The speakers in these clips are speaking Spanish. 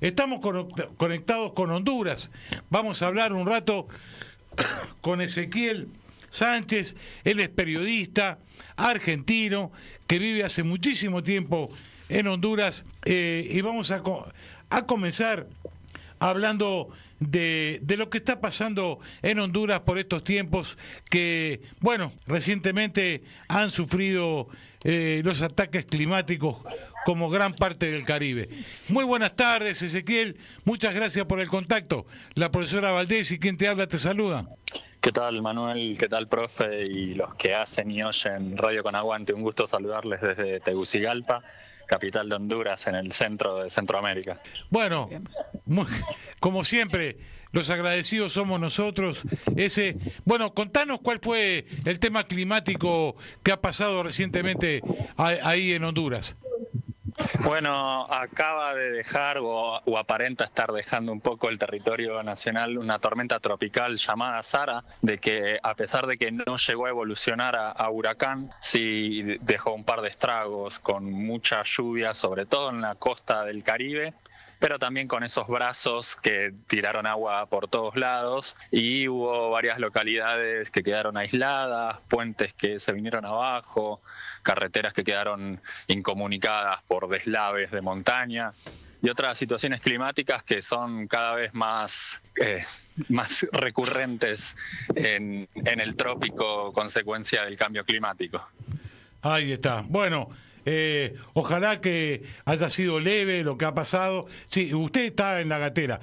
estamos conectados con Honduras. Vamos a hablar un rato con Ezequiel Sánchez. Él es periodista argentino que vive hace muchísimo tiempo en Honduras, y vamos a comenzar hablando de lo que está pasando en Honduras por estos tiempos que, bueno, recientemente han sufrido los ataques climáticos como gran parte del Caribe. Muy buenas tardes, Ezequiel, muchas gracias por el contacto. La profesora Valdés y quien te habla te saluda. ¿Qué tal, Manuel? ¿Qué tal, profe? Y los que hacen y oyen Radio Con Aguante, un gusto saludarles desde Tegucigalpa, capital de Honduras, en el centro de Centroamérica. Bueno, como siempre, los agradecidos somos nosotros. Bueno, contanos cuál fue el tema climático que ha pasado recientemente ahí en Honduras. Bueno, acaba de dejar o aparenta estar dejando un poco el territorio nacional una tormenta tropical llamada Sara, de que a pesar de que no llegó a evolucionar a huracán, sí dejó un par de estragos con mucha lluvia, sobre todo en la costa del Caribe, pero también con esos brazos que tiraron agua por todos lados, y hubo varias localidades que quedaron aisladas, puentes que se vinieron abajo, carreteras que quedaron incomunicadas por deslaves de montaña y otras situaciones climáticas que son cada vez más recurrentes en el trópico, consecuencia del cambio climático. Ahí está. Bueno, ojalá que haya sido leve lo que ha pasado. Sí, usted está en la gatera.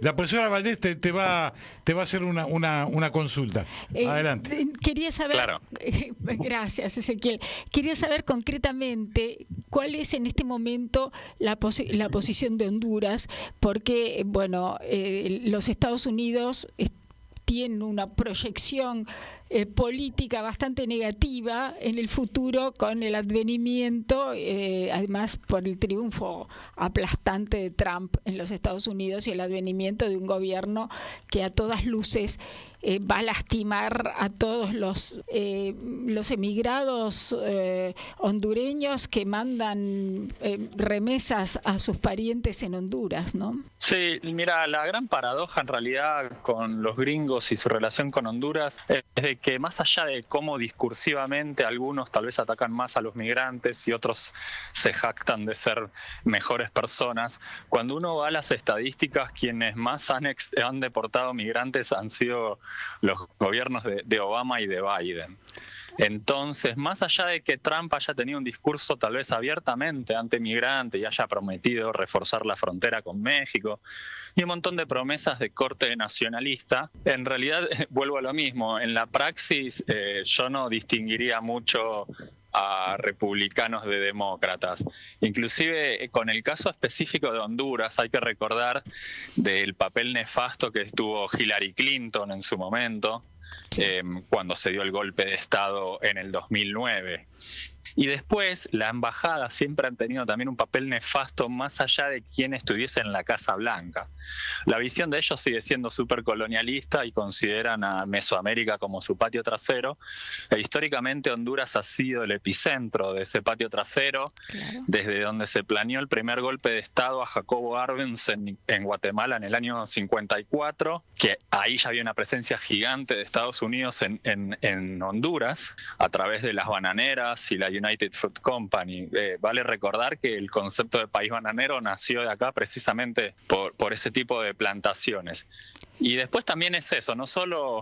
La profesora Valdés te va a hacer una consulta. Adelante. Quería saber, claro. Gracias, Ezequiel. Quería saber concretamente cuál es en este momento la posición de Honduras, porque, bueno, los Estados Unidos tienen una proyección política bastante negativa en el futuro con el advenimiento, además por el triunfo aplastante de Trump en los Estados Unidos y el advenimiento de un gobierno que a todas luces va a lastimar a todos los emigrados hondureños que mandan remesas a sus parientes en Honduras, ¿no? Sí, mira, la gran paradoja en realidad con los gringos y su relación con Honduras es de que más allá de cómo discursivamente algunos tal vez atacan más a los migrantes y otros se jactan de ser mejores personas, cuando uno va a las estadísticas, quienes más han deportado migrantes han sido los gobiernos de Obama y de Biden. Entonces, más allá de que Trump haya tenido un discurso tal vez abiertamente antimigrante y haya prometido reforzar la frontera con México y un montón de promesas de corte nacionalista, en realidad vuelvo a lo mismo. En la praxis yo no distinguiría mucho a republicanos de demócratas. Inclusive con el caso específico de Honduras hay que recordar del papel nefasto que tuvo Hillary Clinton en su momento, cuando se dio el golpe de Estado en el 2009. Y después, la embajada siempre han tenido también un papel nefasto más allá de quién estuviese en la Casa Blanca. La visión de ellos sigue siendo súper colonialista y consideran a Mesoamérica como su patio trasero. E históricamente Honduras ha sido el epicentro de ese patio trasero, claro, desde donde se planeó el primer golpe de Estado a Jacobo Arbenz en Guatemala en el año 54, que ahí ya había una presencia gigante de Estados Unidos en Honduras, a través de las bananeras y la United Fruit Company. Vale recordar que el concepto de país bananero nació de acá precisamente por ese tipo de plantaciones. Y después también es eso, no solo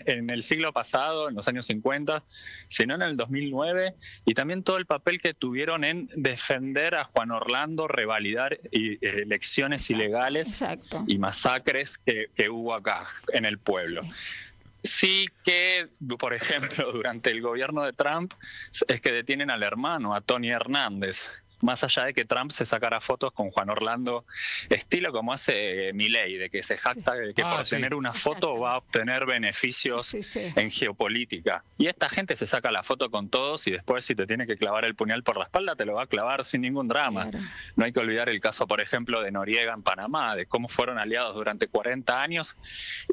en el siglo pasado, en los años 50, sino en el 2009, y también todo el papel que tuvieron en defender a Juan Orlando, revalidar elecciones ilegales y masacres que hubo acá en el pueblo. Sí. Sí que, por ejemplo, durante el gobierno de Trump es que detienen al hermano, a Tony Hernández, más allá de que Trump se sacara fotos con Juan Orlando, estilo como hace Milei, de que se jacta de que por tener una foto va a obtener beneficios en geopolítica. Y esta gente se saca la foto con todos y después si te tiene que clavar el puñal por la espalda te lo va a clavar sin ningún drama. Claro. No hay que olvidar el caso, por ejemplo, de Noriega en Panamá, de cómo fueron aliados durante 40 años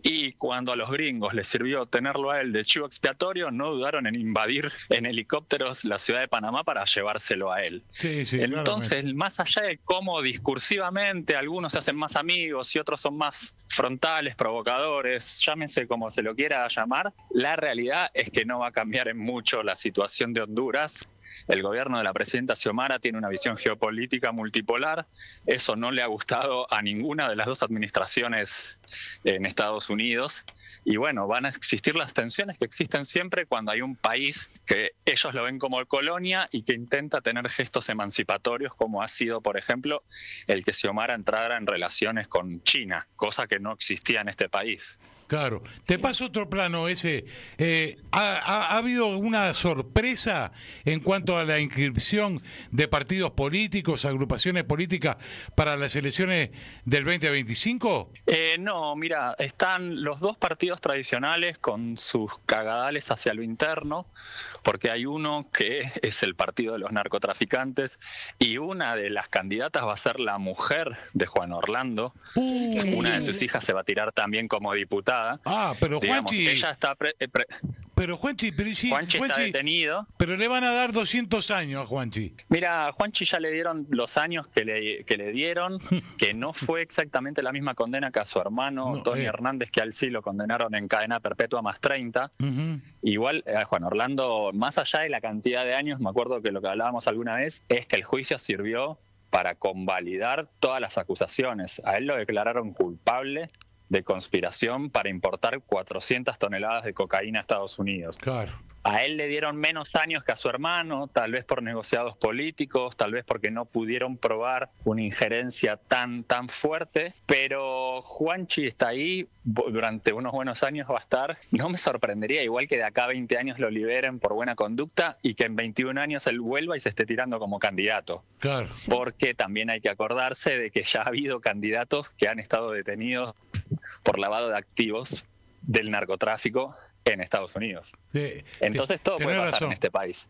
y cuando a los gringos les sirvió tenerlo a él de chivo expiatorio, no dudaron en invadir en helicópteros la ciudad de Panamá para llevárselo a él. Sí. sí, Entonces, claramente. más allá de cómo discursivamente algunos se hacen más amigos y otros son más frontales, provocadores, llámese como se lo quiera llamar, la realidad es que no va a cambiar en mucho la situación de Honduras. El gobierno de la presidenta Xiomara tiene una visión geopolítica multipolar. Eso no le ha gustado a ninguna de las dos administraciones en Estados Unidos. Y bueno, van a existir las tensiones que existen siempre cuando hay un país que ellos lo ven como colonia y que intenta tener gestos emancipatorios, como ha sido, por ejemplo, el que Xiomara entrara en relaciones con China, cosa que no existía en este país. Claro. Te paso otro plano ese. ¿Ha habido una sorpresa en cuanto a la inscripción de partidos políticos, agrupaciones políticas para las elecciones del 2025? No, mira, están los dos partidos tradicionales con sus cagadales hacia lo interno, porque hay uno que es el partido de los narcotraficantes y una de las candidatas va a ser la mujer de Juan Orlando. Una de sus hijas se va a tirar también como diputada. Pero Digamos, Juanchi, ella está Juanchi, Juanchi está detenido. pero le van a dar 200 años a Juanchi. Mira, a Juanchi ya le dieron los años que le dieron, que no fue exactamente la misma condena que a su hermano Tony Hernández, que a él sí lo condenaron en cadena perpetua más 30. Uh-huh. Igual a Juan Orlando, más allá de la cantidad de años, me acuerdo que lo que hablábamos alguna vez es que el juicio sirvió para convalidar todas las acusaciones. A él lo declararon culpable de conspiración para importar 400 toneladas de cocaína a Estados Unidos. Claro. A él le dieron menos años que a su hermano, tal vez por negociados políticos, tal vez porque no pudieron probar una injerencia tan fuerte, pero Juanchi está ahí, durante unos buenos años va a estar. No me sorprendería, igual que de acá a 20 años lo liberen por buena conducta y que en 21 años él vuelva y se esté tirando como candidato. Claro. Sí. Porque también hay que acordarse de que ya ha habido candidatos que han estado detenidos por lavado de activos del narcotráfico en Estados Unidos. Entonces todo puede pasar en este país.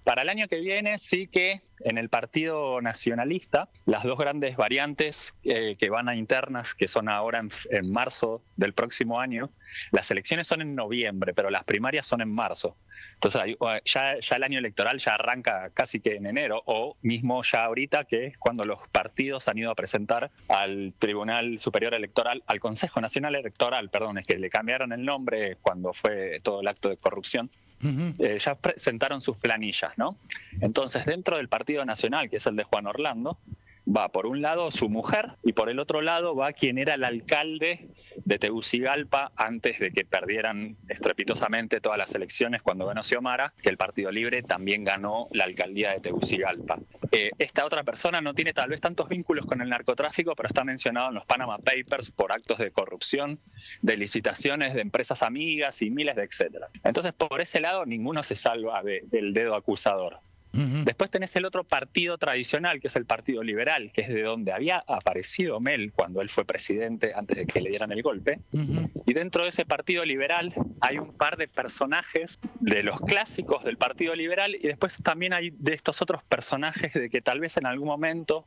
Para el año que viene sí que en el Partido Nacionalista las dos grandes variantes que van a internas, que son ahora en marzo del próximo año, las elecciones son en noviembre, pero las primarias son en marzo. Entonces ya el año electoral ya arranca casi que en enero, o mismo ya ahorita, que es cuando los partidos han ido a presentar al Tribunal Superior Electoral, al Consejo Nacional Electoral, perdón, es que le cambiaron el nombre cuando fue todo el acto de corrupción. Uh-huh. Ya presentaron sus planillas, ¿no? Entonces, dentro del Partido Nacional, que es el de Juan Orlando, va por un lado su mujer y por el otro lado va quien era el alcalde de Tegucigalpa antes de que perdieran estrepitosamente todas las elecciones cuando ganó Xiomara, que el Partido Libre también ganó la alcaldía de Tegucigalpa. Esta otra persona no tiene tal vez tantos vínculos con el narcotráfico, pero está mencionado en los Panama Papers por actos de corrupción, de licitaciones de empresas amigas y miles de etcétera. Entonces, por ese lado, ninguno se salva del dedo acusador. Uh-huh. Después tenés el otro partido tradicional, que es el Partido Liberal, que es de donde había aparecido Mel cuando él fue presidente antes de que le dieran el golpe. Uh-huh. Y dentro de ese Partido Liberal hay un par de personajes de los clásicos del Partido Liberal, y después también hay de estos otros personajes de que tal vez en algún momento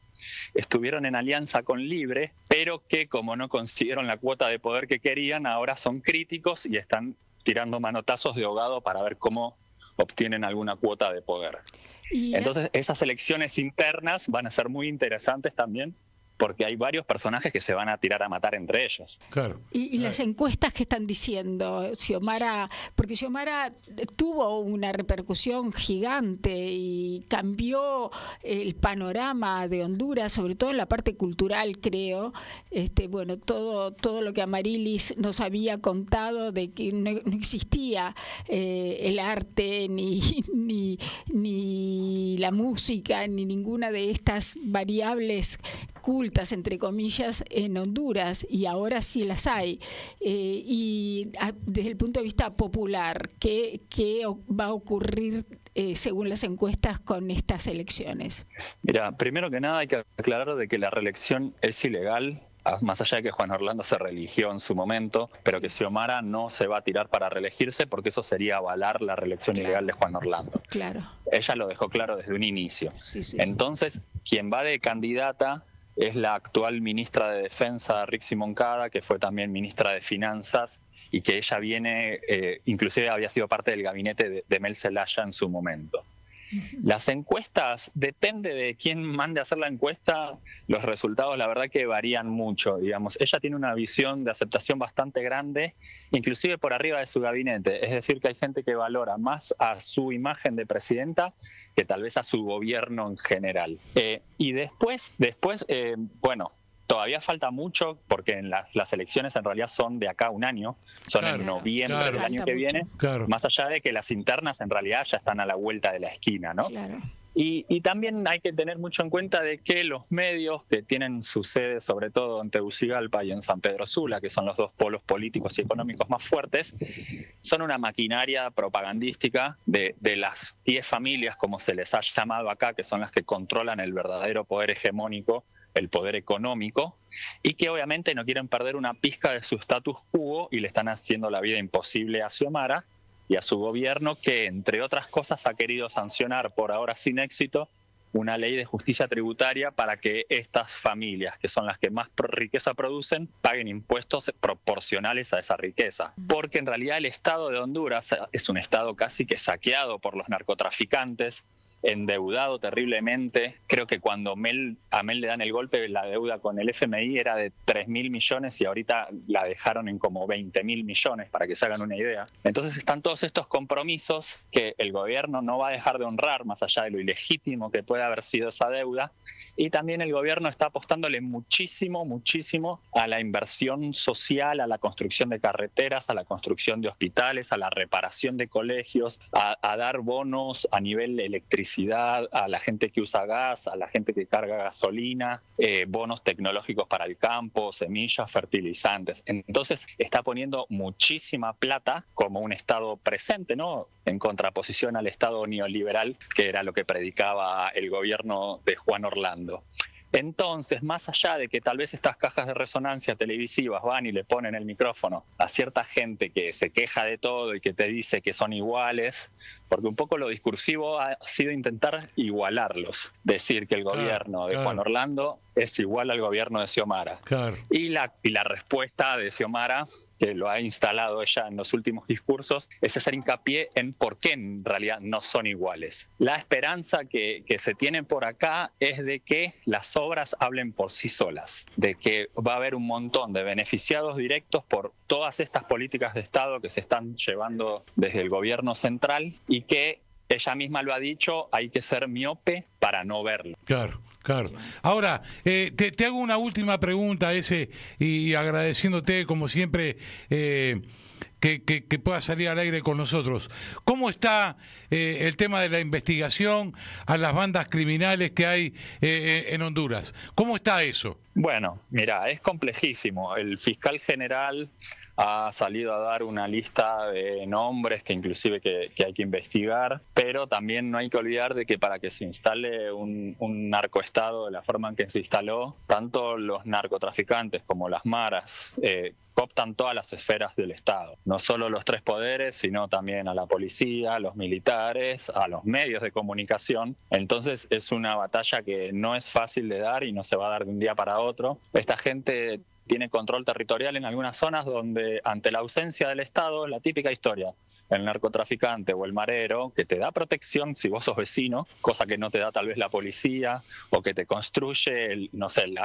estuvieron en alianza con Libre, pero que como no consiguieron la cuota de poder que querían, ahora son críticos y están tirando manotazos de ahogado para ver cómo obtienen alguna cuota de poder. Entonces, esas elecciones internas van a ser muy interesantes también, porque hay varios personajes que se van a tirar a matar entre ellos. Claro. Y las encuestas que están diciendo, Xiomara, porque Xiomara tuvo una repercusión gigante y cambió el panorama de Honduras, sobre todo en la parte cultural, creo. Bueno, todo lo que Amarilis nos había contado de que no existía el arte, ni la música, ni ninguna de estas variables cultas, entre comillas, en Honduras, y ahora sí las hay. Y desde el punto de vista popular, ¿qué va a ocurrir según las encuestas con estas elecciones? Mira, primero que nada hay que aclarar de que la reelección es ilegal, más allá de que Juan Orlando se reeligió en su momento, pero que Xiomara no se va a tirar para reelegirse, porque eso sería avalar la reelección ilegal de Juan Orlando. Claro. Ella lo dejó claro desde un inicio. Sí. Entonces, quien va de candidata es la actual ministra de Defensa, Rixi Moncada, que fue también ministra de Finanzas, y que ella viene, inclusive había sido parte del gabinete de Mel Zelaya en su momento. Las encuestas, depende de quién mande a hacer la encuesta, los resultados la verdad que varían mucho, digamos. Ella tiene una visión de aceptación bastante grande, inclusive por arriba de su gabinete. Es decir, que hay gente que valora más a su imagen de presidenta que tal vez a su gobierno en general. Y después bueno, todavía falta mucho porque en las elecciones en realidad son de acá a un año, son en noviembre del año que viene, más allá de que las internas en realidad ya están a la vuelta de la esquina, ¿no? Claro. Y también hay que tener mucho en cuenta de que los medios que tienen su sede sobre todo en Tegucigalpa y en San Pedro Sula, que son los dos polos políticos y económicos más fuertes, son una maquinaria propagandística de las 10 familias, como se les ha llamado acá, que son las que controlan el verdadero poder hegemónico, el poder económico, y que obviamente no quieren perder una pizca de su status quo y le están haciendo la vida imposible a Xiomara y a su gobierno, que entre otras cosas ha querido sancionar, por ahora sin éxito, una ley de justicia tributaria para que estas familias, que son las que más riqueza producen, paguen impuestos proporcionales a esa riqueza. Porque en realidad el Estado de Honduras es un Estado casi que saqueado por los narcotraficantes, endeudado terriblemente. Creo que cuando a Mel le dan el golpe, la deuda con el FMI era de 3.000 millones y ahorita la dejaron en como 20.000 millones, para que se hagan una idea. Entonces están todos estos compromisos que el gobierno no va a dejar de honrar, más allá de lo ilegítimo que puede haber sido esa deuda, y también el gobierno está apostándole muchísimo a la inversión social, a la construcción de carreteras, a la construcción de hospitales, a la reparación de colegios, a dar bonos a nivel electricidad a la gente que usa gas, a la gente que carga gasolina, bonos tecnológicos para el campo, semillas, fertilizantes. Entonces está poniendo muchísima plata como un Estado presente, ¿no? En contraposición al Estado neoliberal, que era lo que predicaba el gobierno de Juan Orlando. Entonces, más allá de que tal vez estas cajas de resonancia televisivas van y le ponen el micrófono a cierta gente que se queja de todo y que te dice que son iguales, porque un poco lo discursivo ha sido intentar igualarlos, decir que el gobierno de Juan Orlando es igual al gobierno de Xiomara. Y la respuesta de Xiomara, que lo ha instalado ella en los últimos discursos, es hacer hincapié en por qué en realidad no son iguales. La esperanza que se tiene por acá es de que las obras hablen por sí solas, de que va a haber un montón de beneficiados directos por todas estas políticas de Estado que se están llevando desde el gobierno central, y que ella misma lo ha dicho, hay que ser miope para no verlo. Claro. Ahora, te hago una última pregunta, y agradeciéndote, como siempre, que pueda salir al aire con nosotros. ¿Cómo está el tema de la investigación a las bandas criminales que hay en Honduras? ¿Cómo está eso? Bueno, mira, es complejísimo. El fiscal general ha salido a dar una lista de nombres que inclusive que hay que investigar, pero también no hay que olvidar de que para que se instale un narcoestado de la forma en que se instaló, tanto los narcotraficantes como las maras cooptan todas las esferas del Estado, no solo los tres poderes, sino también a la policía, a los militares, a los medios de comunicación. Entonces es una batalla que no es fácil de dar y no se va a dar de un día para otro. Esta gente tiene control territorial en algunas zonas donde, ante la ausencia del Estado, la típica historia, el narcotraficante o el marero, que te da protección si vos sos vecino, cosa que no te da tal vez la policía, o que te construye,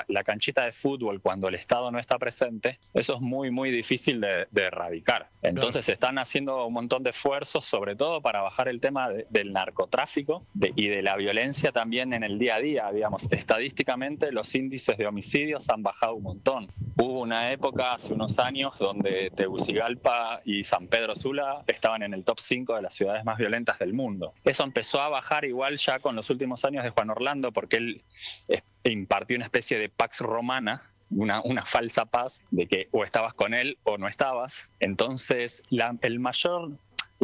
la canchita de fútbol cuando el Estado no está presente, eso es muy difícil de erradicar. Entonces están haciendo un montón de esfuerzos, sobre todo para bajar el tema del narcotráfico y de la violencia también en el día a día. Digamos, estadísticamente los índices de homicidios han bajado un montón. Hubo una época, hace unos años, donde Tegucigalpa y San Pedro Sula estaban en el top 5 de las ciudades más violentas del mundo. Eso empezó a bajar igual ya con los últimos años de Juan Orlando, porque él impartió una especie de pax romana, una falsa paz, de que o estabas con él o no estabas. Entonces, la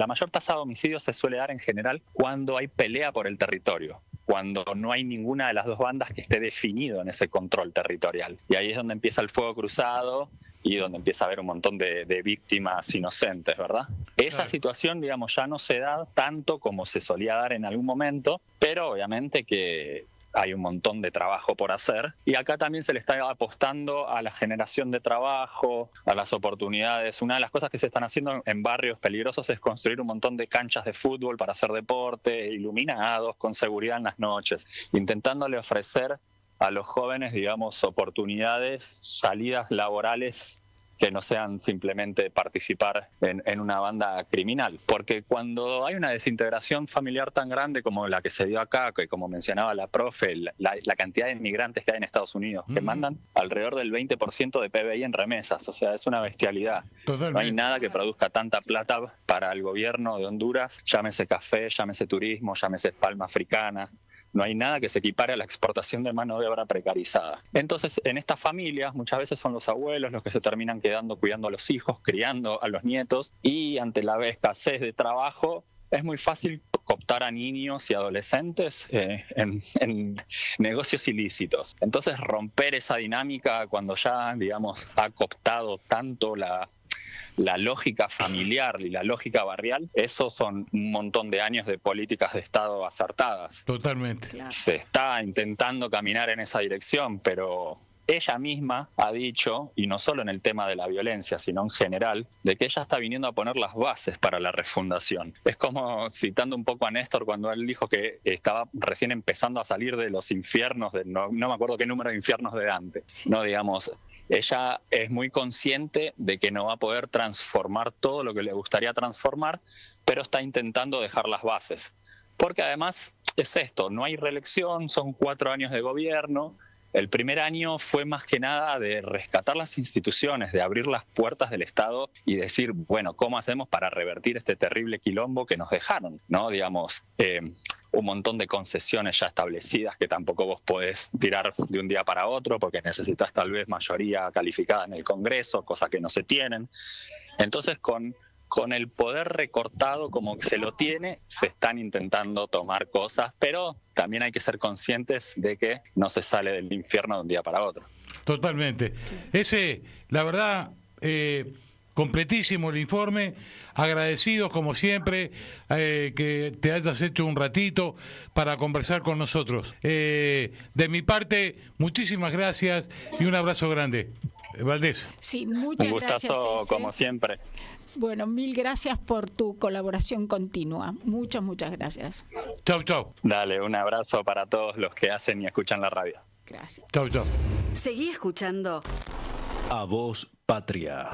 mayor tasa de homicidios se suele dar en general cuando hay pelea por el territorio, cuando no hay ninguna de las dos bandas que esté definido en ese control territorial. Y ahí es donde empieza el fuego cruzado y donde empieza a haber un montón de víctimas inocentes, ¿verdad? Esa situación, digamos, ya no se da tanto como se solía dar en algún momento, pero obviamente que hay un montón de trabajo por hacer. Y acá también se le está apostando a la generación de trabajo, a las oportunidades. Una de las cosas que se están haciendo en barrios peligrosos es construir un montón de canchas de fútbol para hacer deporte, iluminados, con seguridad en las noches, intentándole ofrecer a los jóvenes, digamos, oportunidades, salidas laborales que no sean simplemente participar en una banda criminal. Porque cuando hay una desintegración familiar tan grande como la que se dio acá, que como mencionaba la profe, la cantidad de inmigrantes que hay en Estados Unidos, que mandan alrededor del 20% de PBI en remesas, o sea, es una bestialidad. Totalmente. No hay nada que produzca tanta plata para el gobierno de Honduras, llámese café, llámese turismo, llámese palma africana. No hay nada que se equipare a la exportación de mano de obra precarizada. Entonces, en estas familias muchas veces son los abuelos los que se terminan quedando cuidando a los hijos, criando a los nietos, y ante la escasez de trabajo es muy fácil cooptar a niños y adolescentes en negocios ilícitos. Entonces, romper esa dinámica cuando ya, digamos, ha cooptado tanto la lógica familiar y la lógica barrial, eso son un montón de años de políticas de Estado acertadas. Totalmente. Claro. Se está intentando caminar en esa dirección, pero ella misma ha dicho, y no solo en el tema de la violencia, sino en general, de que ella está viniendo a poner las bases para la refundación. Es como citando un poco a Néstor cuando él dijo que estaba recién empezando a salir de los infiernos, no me acuerdo qué número de infiernos de Dante, Sí. no, digamos. Ella es muy consciente de que no va a poder transformar todo lo que le gustaría transformar, pero está intentando dejar las bases. Porque además es esto, no hay reelección, son 4 años de gobierno. El primer año fue más que nada de rescatar las instituciones, de abrir las puertas del Estado y decir, bueno, ¿cómo hacemos para revertir este terrible quilombo que nos dejaron? ¿No? Digamos, un montón de concesiones ya establecidas que tampoco vos podés tirar de un día para otro porque necesitas tal vez mayoría calificada en el Congreso, cosas que no se tienen. Entonces, con el poder recortado como se lo tiene, se están intentando tomar cosas, pero también hay que ser conscientes de que no se sale del infierno de un día para otro. Totalmente. La verdad, completísimo el informe. Agradecidos, como siempre, que te hayas hecho un ratito para conversar con nosotros. De mi parte, muchísimas gracias y un abrazo grande. Valdés. Sí, muchas Un gustazo, gracias. como siempre. Bueno, mil gracias por tu colaboración continua. Muchas, muchas gracias. Chau, chau. Dale, un abrazo para todos los que hacen y escuchan la radio. Gracias. Chau, chau. Seguí escuchando A Voz Patria.